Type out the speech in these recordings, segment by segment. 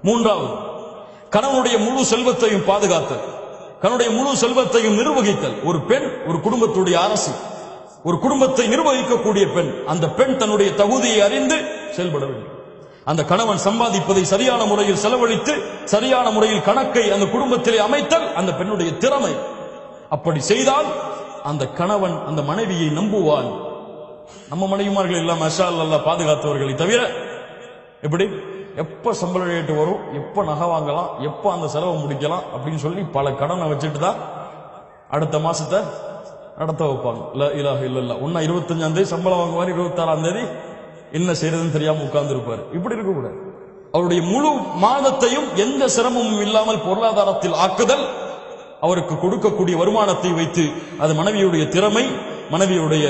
மூன்றாவது, கணவனுடைய முழு செல்வத்தையும் பாதுகாத்தல், கணவனுடைய முழு செல்வத்தையும் நிர்வகித்தல். ஒரு பெண் ஒரு குடும்பத்துடைய அரசு, ஒரு குடும்பத்தை நிர்வகிக்கக்கூடிய பெண். அந்த பெண் தன்னுடைய தகுதியை அறிந்து செயல்பட வேண்டும். அந்த கணவன் சம்பாதிப்பதை சரியான முறையில் செலவழித்து சரியான முறையில் கணக்கை அந்த குடும்பத்திலே அமைத்தல் அந்த பெண்ணுடைய திறமை. அப்படி செய்தால் அந்த கணவன் அந்த மனைவியை நம்புவான். நம்ம மனைவிமார்கள் எல்லாம் மஷா அல்லாஹ் பாதுகாத்தவர்களை தவிர எப்படி எப்ப சம்பள ரேட்டு வரும், எப்ப நகை வாங்கலாம், எப்ப அந்த செலவை முடிக்கலாம் அப்படின்னு சொல்லி பல கடனை வச்சுட்டு தான் அடுத்த மாசத்தை நடத்த வைப்பாங்க. லா இலாஹ இல்லல்லாஹ். 25ஆம் தேதி சம்பளம் வாங்குவார், 26ஆம் தேதி என்ன செய்யறதுன்னு தெரியாம உட்கார்ந்து இருப்பாரு. இப்படி இருக்க கூடாது. அவருடைய முழு மாதத்தையும் எந்த சிரமமும் இல்லாமல் பொருளாதாரத்தில் ஆக்குதல், அவருக்கு கொடுக்கக்கூடிய வருமானத்தை வைத்து அது மனைவியுடைய திறமை, மனைவியுடைய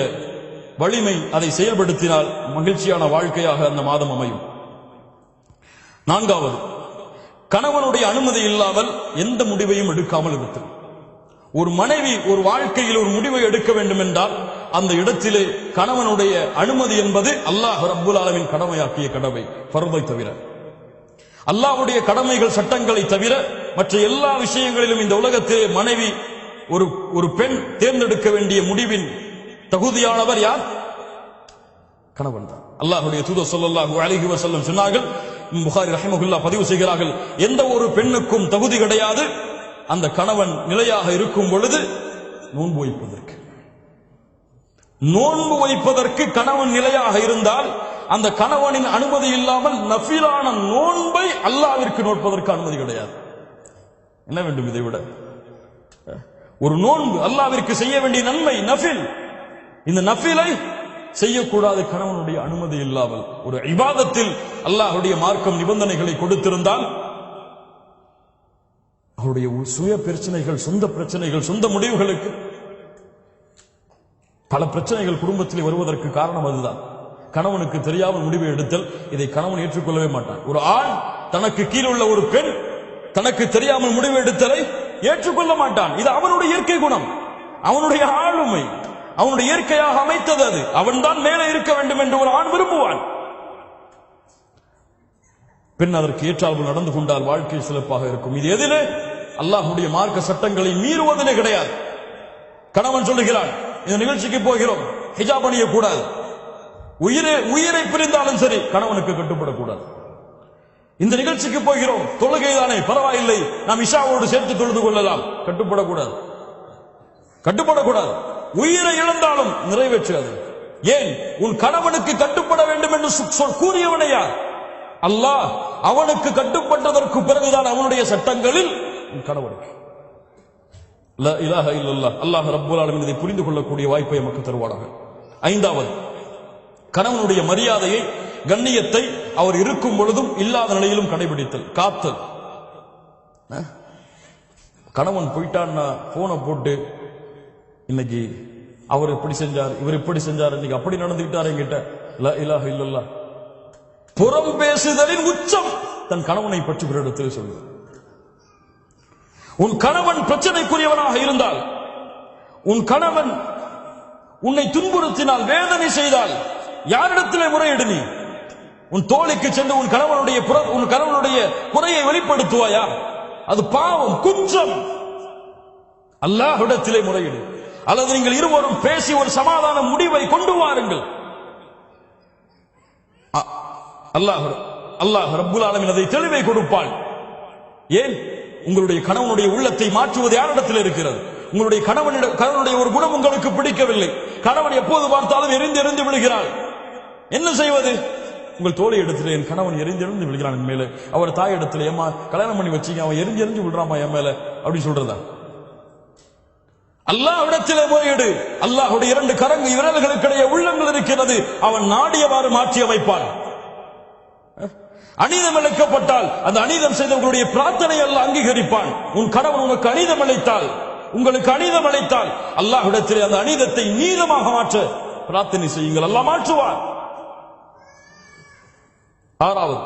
வலிமை, அதை செயல்படுத்தினால் மகிழ்ச்சியான வாழ்க்கையாக அந்த மாதம் அமையும். நான்காவது, கணவனுடைய அனுமதி இல்லாமல் எந்த முடிவையும் எடுக்காமல் இருத்தல். ஒரு மனைவி ஒரு வாழ்க்கையில் ஒரு முடிவை எடுக்க வேண்டும் என்றால் அந்த இடத்திலே கணவனுடைய அனுமதி என்பது அல்லாஹ் ரப்புல் ஆலமீன் கடமையாக்கிய கடமை, ஃபர்தை தவிர. அல்லாஹ்வுடைய கடமைகள் சட்டங்களை தவிர மற்ற எல்லா விஷயங்களிலும் இந்த உலகத்திலே மனைவி ஒரு பெண் தேர்ந்தெடுக்க வேண்டிய முடிவின் தகுதியானவர் யார்? கணவன் தான். அல்லாஹ்வுடைய தூதர் ஸல்லல்லாஹு அலைஹி வஸல்லம் சொன்னார்கள், புகாரி ரஹிமஹுல்லாஹ் பதிவு செய்கிறார்கள், எந்த ஒரு பெண்ணுக்கும் தகுதி கிடையாது அந்த கணவன் நிலையாக இருக்கும் பொழுது நோன்பு வைப்பதற்கு. நோன்பு வைப்பதற்கு கணவன் நிலையாக இருந்தால் அந்த கணவனின் அனுமதி இல்லாமல் நஃபிலான நோன்பை அல்லாஹ்விற்கு நோற்பதற்கு அனுமதி கிடையாது. என்ன வேண்டும் இதை விட? ஒரு நோன்பு அல்லாஹ்விற்கு செய்ய வேண்டிய நன்மை நஃபில். இந்த நஃபிலை செய்யக்கூடாது கணவனுடைய அனுமதி இல்லாமல். ஒரு இபாதத்தில் அல்லாஹ்வுடைய மார்க்கம் நிபந்தனைகளை கொடுத்திருந்தால் அவருடைய சுய பிரச்சனைகள், சொந்த பிரச்சனைகள், சொந்த முடிவுகளுக்கு பல பிரச்சனைகள் குடும்பத்தில் வருவதற்கு காரணம் அதுதான். கணவனுக்கு தெரியாமல் முடிவை எடுத்தல், இதை கணவன் ஏற்றுக்கொள்ளவே மாட்டான். ஒரு ஆண் தனக்கு கீழ் உள்ள ஒரு பெண் தனக்கு தெரியாமல் முடிவு எடுத்தலை ஏற்றுக்கொள்ள மாட்டான். இது அவனுடைய இயற்கை குணம், அவனுடைய ஆளுமை, அவனுடைய இயற்கையாக அமைத்தது அது. அவன் தான் மேலே இருக்க வேண்டும் என்று ஒரு ஆண் விரும்புவான். பெண் அதற்கு ஏற்றால் நடந்து கொண்டால் வாழ்க்கை சிறப்பாக இருக்கும். இது எதிலே? அல்லாஹ்வுடைய மார்க்க சட்டங்களை மீறுவதிலே கிடையாது. கணவன் சொல்லுகிறான், இந்த நிகழ்ச்சிக்கு போகிறோம், ஹிஜாப் அணியக்கூடாது. உயிரை பிரிந்தாலும் சரி கணவனுக்கு கட்டுப்படக்கூடாது. இந்த நிகழ்ச்சிக்கு போகிறோம், தொழுகைதானே பரவாயில்லை, நாம் இஷாவோடு சேர்த்து தொழுது கொள்ளலாம், கட்டுப்படக்கூடாது. கட்டுப்படக்கூடாது. உயிரை இழந்தாலும் நிறைவேற்றாது. ஏன்? உன் கணவனுக்கு கட்டுப்பட வேண்டும் என்று கூறியவனை யார்? அல்லாஹ். அவனுக்கு கட்டுப்பட்டதற்கு பிறகுதான் அவனுடைய சட்டங்களில் கணவனுக்கு. லா இலாஹ இல்லல்லாஹ். அல்லாஹ் ரப்புல் ஆலமீன் இதை புரிந்து கொள்ளக்கூடிய வாய்ப்பை நமக்கு தருவானாக. ஐந்தாவது, கணவனுடைய மரியாதையை, கண்ணியத்தை அவர் இருக்கும் பொழுதும் இல்லாத நிலையிலும் கடைபிடித்தல், காத்தல். கணவன் போயிட்டான்னா போனை போட்டு இன்னைக்கு அவர் இப்படி செஞ்சார், இவர் இப்படி செஞ்சார், இன்னைக்கு அப்படி நடந்துகிட்டார் என்கிட்ட, லா இலாஹ இல்லல்லாஹ். புறம் பேசுதலின் உச்சம் தன் கணவனை பற்றி பிறரிடத்தில் சொல்லுது. உன் கணவன் பிரச்சனைக்குரியவனாக இருந்தால், உன் கணவன் உன்னை துன்புறுத்தினால், வேதனை செய்தால் யாரிடத்திலே முறையிடு? நீ உன் தோழிக்கு சென்று உன் கணவனுடைய குறையை வெளிப்படுத்துவாயா? அது பாவம், குற்றம். அல்லாஹ்விடத்திலே முறையிடு. அல்லது நீங்கள் இருவரும் பேசி ஒரு சமாதான முடிவை கொண்டு வாருங்கள். அல்லாஹ் ரப்புல் ஆலமீன் அதை தெளிவை கொடுப்பான். ஏன்? உங்களுடைய கணவனுடைய உள்ளத்தை மாற்றுவது யாரிடத்தில் இருக்கிறது? உங்களுடைய கணவனுடைய ஒரு குணம் உங்களுக்கு பிடிக்கவில்லை, கணவன் எப்போது பார்த்தாலும் எரிந்து விழுகிறாள், என்ன செய்வது? உங்கள் தோழி இடத்துல, என் கணவன் எரிந்து விழுகிறான் என் மேல, அவர் தாய் இடத்துல, ஏமா கல்யாணம் பண்ணி வச்சீங்க, அவன் எரிஞ்சு விடுறாமா என் மேல அப்படின்னு சொல்றதா? அல்லாஹ்விடத்திலே முறையிடு. அல்லாஹ்வுடைய 2 விரல்களுக்கிடையே உள்ளங்கள் இருக்கிறது, அவன் நாடியவாறு மாற்றி அமைப்பான். அநீதம் இழைக்கப்பட்டால் அந்த அநீதம் செய்தவர்களுடைய பிரார்த்தனை அல்லாஹ் அங்கீகரிப்பான். உன் கணவன் உங்களுக்கு அநீதம் அழைத்தால் அல்லாஹ்விடத்திலே அந்த அநீதத்தை நீதமாக மாற்ற பிரார்த்தனை செய்யுங்கள், அல்லாஹ் மாற்றுவார். ஆறாவது,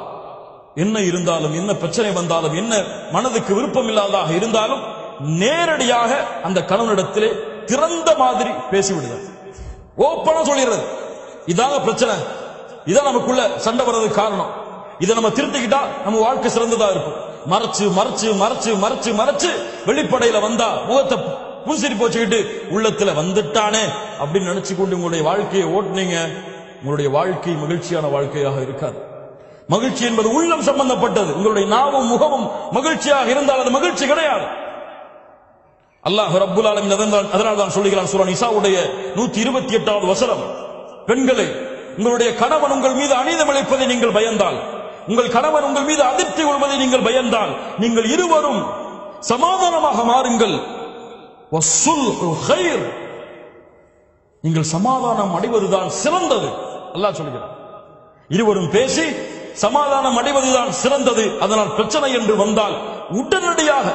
என்ன இருந்தாலும், என்ன பிரச்சனை வந்தாலும், என்ன மனதுக்கு விருப்பம் இல்லாததாக இருந்தாலும் நேரடியாக அந்த கணவனிடத்திலே திறந்த மாதிரி பேசிவிடுதல், ஓப்பனா சொல்லிடுறது. இதாங்க பிரச்சனை, இதான் நமக்குள்ள சண்டை வர்றதுக்கு காரணம், இதை நம்ம திருத்திக்கிட்டா நம்ம வாழ்க்கை சிறந்ததா இருக்கும். மறைச்சு மறைச்சு மறைச்சு மறைச்சு மறைச்சு வெளிப்படையில வந்தா முகத்தை புன்சிரிப்பு வச்சுக்கிட்டு உள்ளத்துல வந்துட்டானே அப்படின்னு நினைச்சு கொண்டு உங்களுடைய வாழ்க்கையை ஓட்டுனீங்க, உங்களுடைய வாழ்க்கை மகிழ்ச்சியான வாழ்க்கையாக இருக்காது. மகிழ்ச்சி என்பது உள்ளம் சம்பந்தப்பட்டது. உங்களுடைய நாவும் முகமும் மகிழ்ச்சியாக இருந்தால் அது மகிழ்ச்சி கிடையாது. அல்லாஹ் ரப்புல் ஆலமீன் அதனால் தான் சொல்லுகிறான் சூரா நிசாவுடைய 128வது வசனம், பெண்களே, உங்களுடைய கணவன் உங்கள் மீது அநீதம் இழைப்பதை நீங்கள் பயந்தால், உங்கள் கணவன் உங்கள் மீது அதிருப்தி கொள்வதை நீங்கள் பயந்தால், நீங்கள் இருவரும் சமாதானமாக மாறுங்கள். வஸ்ஸுல்ஹு கைர், நீங்கள் சமாதானம் அடைவதுதான் சிறந்தது. அல்லாஹ் சொல்கிறார், இருவரும் பேசி சமாதானம் அடைவதுதான் சிறந்தது. அதனால் பிரச்சனை என்று வந்தால் உடனடியாக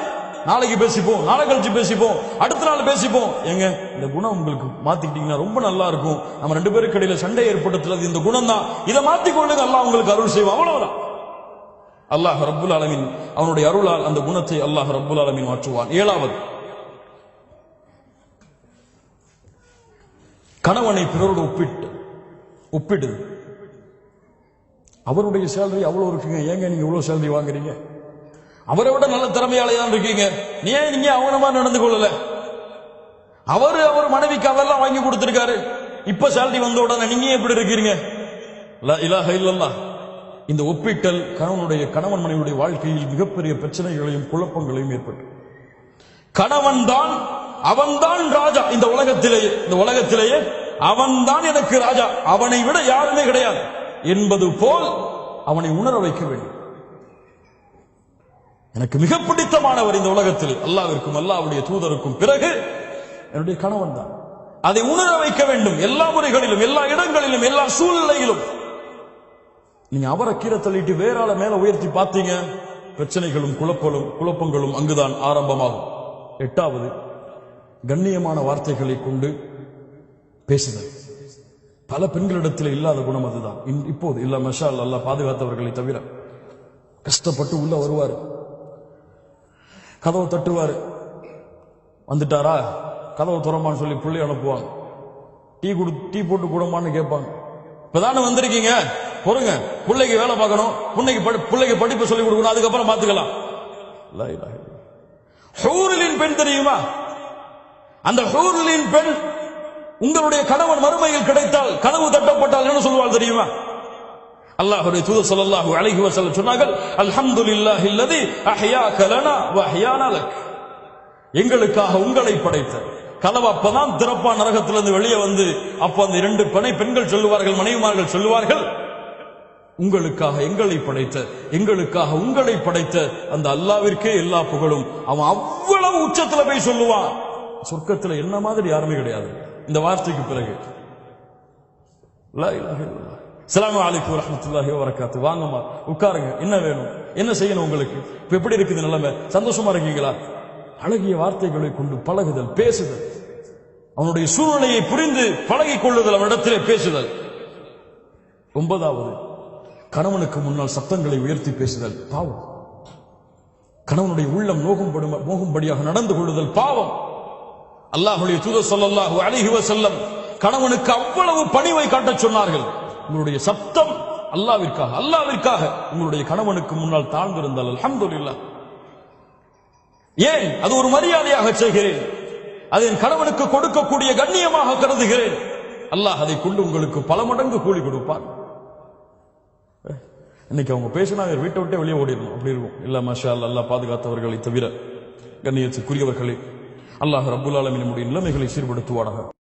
நாளைக்கு பேசிப்போம், நாளை கழிச்சு பேசிப்போம், அடுத்த நாள் பேசிப்போம். எங்க இந்த குணம் உங்களுக்கு மாத்திக்கிட்டீங்கன்னா ரொம்ப நல்லா இருக்கும். நம்ம 2 பேருக்கு இடையில சண்டை ஏற்படுத்துறது இந்த குணம் தான், இதை மாத்திக்கொள்ளுங்க, அல்லாஹ் உங்களுக்கு அருள் செய்வோம். அவ்வளவுதான். அல்லாஹ் ரப்புல் ஆலமீன் அவனுடைய அருளால் அந்த குணத்தை அல்லாஹ் ரப்புல் ஆலமீன் மாற்றுவான். 7வது, கணவனை பிறரோடு ஒப்பிடுது. அவருடைய சேலரி அவ்வளவு இருக்குங்க, ஏங்க நீங்க இவ்வளவு சேலரி வாங்குறீங்க? அவரை விட நல்ல திறமையாளர் இருக்கீங்க, நீங்க அவனமா நடந்து கொள்ளல? அவர் மனைவிக்கு அதெல்லாம் வாங்கி கொடுத்திருக்காரு, இப்ப சேலரி வந்த உடனே நீங்க எப்படி இருக்கீங்க? லா இலாஹ இல்லல்லாஹ். இந்த ஒப்பிட்டல் கணவன் மனைவியுடைய வாழ்க்கையில் மிகப்பெரிய பிரச்சனைகளையும் குழப்பங்களையும் ஏற்பட்டு, கணவன் தான் அவன்தான் ராஜா இந்த உலகத்திலேயே அவன்தான் எனக்கு ராஜா, அவனை விட யாருமே கிடையாது என்பது போல் அவனை உணர வைக்க வேண்டும். எனக்கு மிக பிடித்தமானவர் இந்த உலகத்தில் அல்லாஹ்விற்கும் அல்லாஹ்வுடைய தூதருக்கும் பிறகு என்னுடைய கணவன் தான். அதை உணர வைக்க வேண்டும். எல்லா முறைகளிலும், எல்லா இடங்களிலும், எல்லா சூழ்நிலையிலும். நீங்க அவரை கீழே தள்ளிட்டு வேற ஆளை மேல உயர்த்தி பார்த்தீங்க, பிரச்சனைகளும் குழப்பங்களும் அங்குதான் ஆரம்பமாகும். 8வது, கண்ணியமான வார்த்தைகளை கொண்டு பேசுதல். பல பெண்களிடத்தில் இல்லாத குணம் அதுதான். இப்போது இல்ல, மஷா அல்லாஹ் பாதுகாத்தவர்களை தவிர. கஷ்டப்பட்டு உள்ள வருவாரு, கதவை தட்டுவாரு, வந்துட்டாரா கதவை துறமான்னு சொல்லி பிள்ளை அனுப்புவாங்க. டீ போட்டு கூடமான்னு கேட்பாங்க. இப்பதானே வந்திருக்கீங்க, பொறுங்க, பிள்ளைக்கு வேலை பார்க்கணும், பிள்ளைக்கு படிப்பு சொல்லி கொடுக்கணும், அதுக்கப்புறம் பார்த்துக்கலாம். ஹூரிலின் பெண் தெரியுமா? அந்த ஹூரிலின் பெண் உங்களுடைய கணவன் மறுமையில் கிடைத்தால், கனவு தட்டப்பட்டால் என்ன சொல்வாள் தெரியுமா? அல்லாஹ்வுடைய தூதர் ஸல்லல்லாஹு அலைஹி வஸல்லம் சொன்னார்கள், அல்ஹம்துலில்லாஹில்லதி அஹ்யாக லனா வ அஹ்யானா லக். எங்களுக்காக உங்களை படைத்த கனவு அப்பதான் திறப்பா நரகத்திலிருந்து வெளியே வந்து, அப்ப அந்த 2 பெண்கள் சொல்லுவார்கள், மனைவிமார்கள் சொல்லுவார்கள், உங்களுக்காக எங்களை படைத்த, எங்களுக்காக உங்களை படைத்த அந்த அல்லாஹ்விற்கே எல்லா புகழும். அவன் அவ்வளவு உச்சத்துல போய் சொல்லுவான். சொர்க்கத்துல என்ன மாதிரி யாருமே கிடையாது இந்த வார்த்தைக்கு பிறகு. லா இலாஹ இல்லல்லாஹ். அஸ்ஸலாமு அலைக்கும் வரஹ்மத்துல்லாஹி வபரகாத்துஹு. வாங்கம்மா, உட்காருங்க, என்ன வேணும், என்ன செய்யணும் உங்களுக்கு, இப்ப எப்படி இருக்குது நிலைமை, சந்தோஷமா இருக்கீங்களா? அழகிய வார்த்தைகளை கொண்டு பழகுதல், பேசுதல், அவனுடைய சூழ்நிலையை புரிந்து பழகிக் கொள்ளுதல், அவனிடத்திலே பேசுதல். 9வது, கணவனுக்கு முன்னால் சத்தங்களை உயர்த்தி பேசுதல் பாவம். கணவனுடைய உள்ளம் நோகும்படியாக நடந்து கொள்ளுதல் பாவம். அல்லாஹ்வுடைய தூதர் ஸல்லல்லாஹு அலைஹி வஸல்லம் கணவனுக்கு அவ்வளவு பணிவை காட்டச் சொன்னார்கள். உங்களுடைய சத்தம் அல்லாஹ்விற்காக உங்களுடைய கணவனுக்கு முன்னால் தாழ்ந்திருந்தால் அல்ஹம்துலில்லாஹ். ஏன்? அது ஒரு மரியாதையாக செய்கிறேன், அதை என் கணவனுக்கு கொடுக்கக்கூடிய கண்ணியமாக கருதுகிறேன். அல்லாஹ் அதை கொண்டு உங்களுக்கு பல மடங்கு கூலி கொடுப்பார். இன்னைக்கு அவங்க பேசினா வீட்டை விட்டே வெளியே ஓடிடணும், அப்படி இருக்கும். இல்ல மாஷா அல்லாஹ், அல்லாஹ் பாதுகாத்தவர்களை தவிர. கண்ணியத்துக்குரியவர்களே, அல்லாஹ் ரப்புல் ஆலமீன் நம்முடைய நிலைமைகளை சீர்படுத்துவானாக.